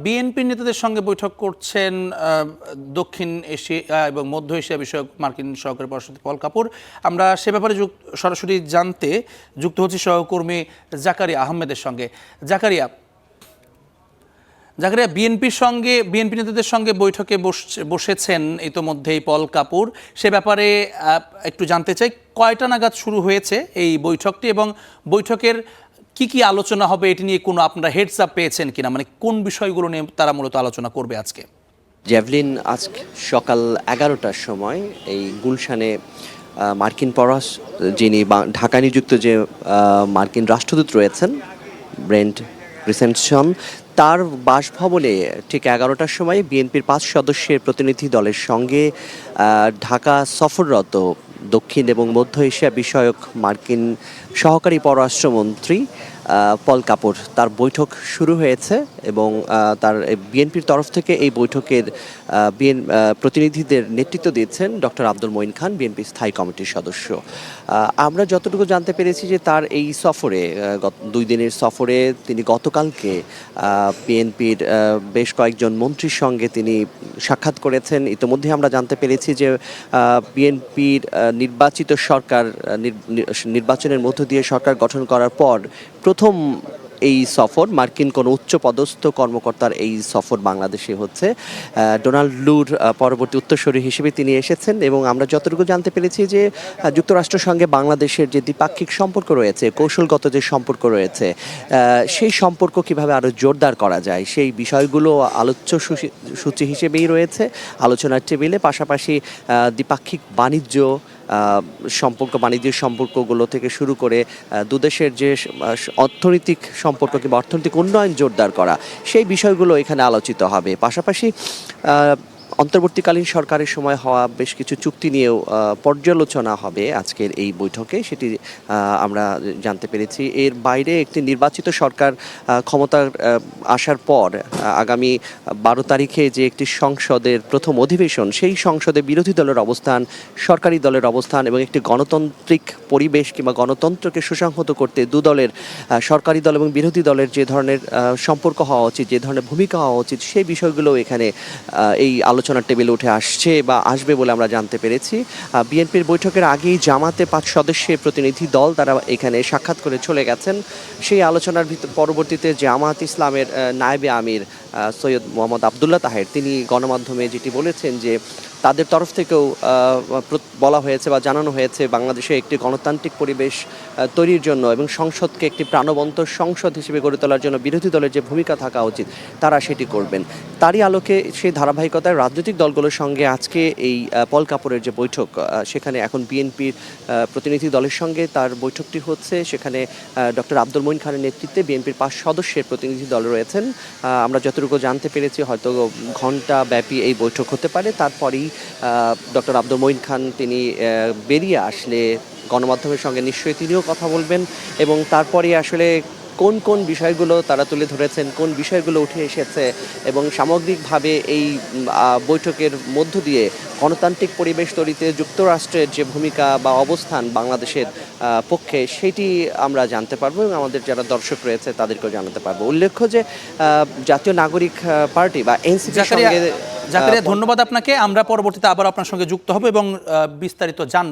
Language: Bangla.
বিএনপি নেতাদের সঙ্গে বৈঠক করছেন দক্ষিণ এশিয়া এবং মধ্য এশিয়া বিষয়ক মার্কিন সহকারী পররাষ্ট্রমন্ত্রী পল কাপুর। আমরা সে ব্যাপারে সরাসরি জানতে যুক্ত হচ্ছি সহকর্মী জাকারিয়া আহমেদের সঙ্গে। জাকারিয়া, বিএনপি নেতাদের সঙ্গে বৈঠকে বসেছেন ইতোমধ্যেই পল কাপুর। সে ব্যাপারে একটু জানতে চাই, কয়টা নাগাদ শুরু হয়েছে এই বৈঠকটি এবং বৈঠকের কি আলোচনা হবে এটি নিয়ে কোনো আপনারা হেডস আপ পেয়েছেন কিনা, মানে কোন বিষয়গুলো নিয়ে তারা মূলত আলোচনা করবে আজকে? জ্যাভলিন আজ সকাল 11টার সময় এই গুলশানে মার্কিন যিনি ঢাকা নিযুক্ত যে মার্কিন রাষ্ট্রদূত রয়েছেন ব্রেন্ট রিসেনসন, তার বাসভবনে ঠিক 11টার সময় বিএনপির 5 সদস্যের প্রতিনিধি দলের সঙ্গে ঢাকা সফররত দক্ষিণ এবং মধ্য এশিয়া বিষয়ক মার্কিন সহকারী পররাষ্ট্রমন্ত্রী পল কাপুর তার বৈঠক শুরু হয়েছে এবং তার বিএনপির তরফ থেকে এই বৈঠকের প্রতিনিধিদের নেতৃত্ব দিয়েছেন ডক্টর আব্দুল মঈন খান, বিএনপি স্থায়ী কমিটির সদস্য। আমরা যতটুকু জানতে পেরেছি যে তার এই সফরে, 2 দিনের সফরে তিনি গতকালকে বিএনপির বেশ কয়েকজন মন্ত্রীর সঙ্গে তিনি সাক্ষাৎ করেছেন। ইতিমধ্যে আমরা জানতে পেরেছি যে বিএনপির নির্বাচিত সরকার নির্বাচনের মধ্য দিয়ে সরকার গঠন করার পর প্রথম এই সফর, মার্কিন কোনো উচ্চপদস্থ কর্মকর্তার এই সফর বাংলাদেশে হচ্ছে। ডোনাল্ড লুর পরবর্তী উত্তরসূরি হিসেবে তিনি এসেছেন এবং আমরা যতটুকু জানতে পেরেছি যে যুক্তরাষ্ট্রের সঙ্গে বাংলাদেশের যে দ্বিপাক্ষিক সম্পর্ক রয়েছে, কৌশলগত যে সম্পর্ক রয়েছে, সেই সম্পর্ক কিভাবে আরও জোরদার করা যায় সেই বিষয়গুলো আলোচ্য সূচি হিসেবেই রয়েছে আলোচনার টেবিলে। পাশাপাশি দ্বিপাক্ষিক বাণিজ্য সম্পর্কগুলো থেকে শুরু করে দুদেশের যে অর্থনৈতিক সম্পর্ক কিংবা অর্থনৈতিক উন্নয়ন জোরদার করা, সেই বিষয়গুলো এখানে আলোচিত হবে। পাশাপাশি অন্তর্বর্তীকালীন সরকারের সময় হওয়া বেশ কিছু চুক্তি নিয়েও পর্যালোচনা হবে আজকের এই বৈঠকে, সেটি আমরা জানতে পেরেছি। এর বাইরে একটি নির্বাচিত সরকার ক্ষমতার আসার পর আগামী 12 তারিখে যে একটি সংসদের প্রথম অধিবেশন, সেই সংসদে বিরোধী দলের অবস্থান, সরকারি দলের অবস্থান এবং একটি গণতান্ত্রিক পরিবেশ কিংবা গণতন্ত্রকে সুসংহত করতে দু দলের, সরকারি দল এবং বিরোধী দলের যে ধরনের সম্পর্ক হওয়া উচিত, যে ধরনের ভূমিকা হওয়া উচিত, সেই বিষয়গুলো এখানে এই আলোচনার টেবিলে উঠে আসছে বা আসবে বলে আমরা জানতে পেরেছি। বিএনপির বৈঠকের আগেই জামাতে 5 সদস্যের প্রতিনিধি দল তারা এখানে সাক্ষাৎ করে চলে গেছেন। সেই আলোচনার পরবর্তীতে জামাত ইসলামের নায়েবে আমির সৈয়দ মোহাম্মদ আবদুল্লাহ তাহের তিনি গণমাধ্যমে যেটি বলেছেন যে তাদের তরফ থেকেও বলা হয়েছে বা জানানো হয়েছে বাংলাদেশে একটি গণতান্ত্রিক পরিবেশ তৈরির জন্য এবং সংসদকে একটি প্রাণবন্ত সংসদ হিসেবে গড়ে তোলার জন্য বিরোধী দলের যে ভূমিকা থাকা উচিত তারা সেটি করবেন। তারই আলোকে সেই ধারাবাহিকতায় রাজনৈতিক দলগুলোর সঙ্গে আজকে এই পল কাপুরের যে বৈঠক, সেখানে এখন বিএনপির প্রতিনিধি দলের সঙ্গে তার বৈঠকটি হচ্ছে। সেখানে ডক্টর আব্দুল মঈন খানের নেতৃত্বে বিএনপির 5 সদস্যের প্রতিনিধি দল রয়েছেন। আমরা যতটুকু জানতে পেরেছি হয়তো ঘণ্টা ব্যাপী এই বৈঠক হতে পারে। তারপরেই ডক্টর আব্দুল মঈন খান তিনি বেরিয়ে আসলে গণমাধ্যমের সঙ্গে নিশ্চয়ই তিনিও কথা বলবেন এবং তারপরে আসলে কোন কোন বিষয়গুলো তারা তুলে ধরেছেন, কোন বিষয়গুলো উঠে এসেছে এবং সামগ্রিকভাবে এই বৈঠকের মধ্য দিয়ে গণতান্ত্রিক পরিবেশ তৈরিতে যুক্তরাষ্ট্রের যে ভূমিকা বা অবস্থান বাংলাদেশের পক্ষে, সেটি আমরা জানতে পারবো এবং আমাদের যারা দর্শক রয়েছে তাদেরকেও জানাতে পারবো। উল্লেখ্য যে জাতীয় নাগরিক পার্টি বা এনসিপির সঙ্গে জাকারিয়া, ধন্যবাদ আপনাকে। আমরা পরবর্তীতে আবার আপনার সঙ্গে যুক্ত হব এবং বিস্তারিত জানব।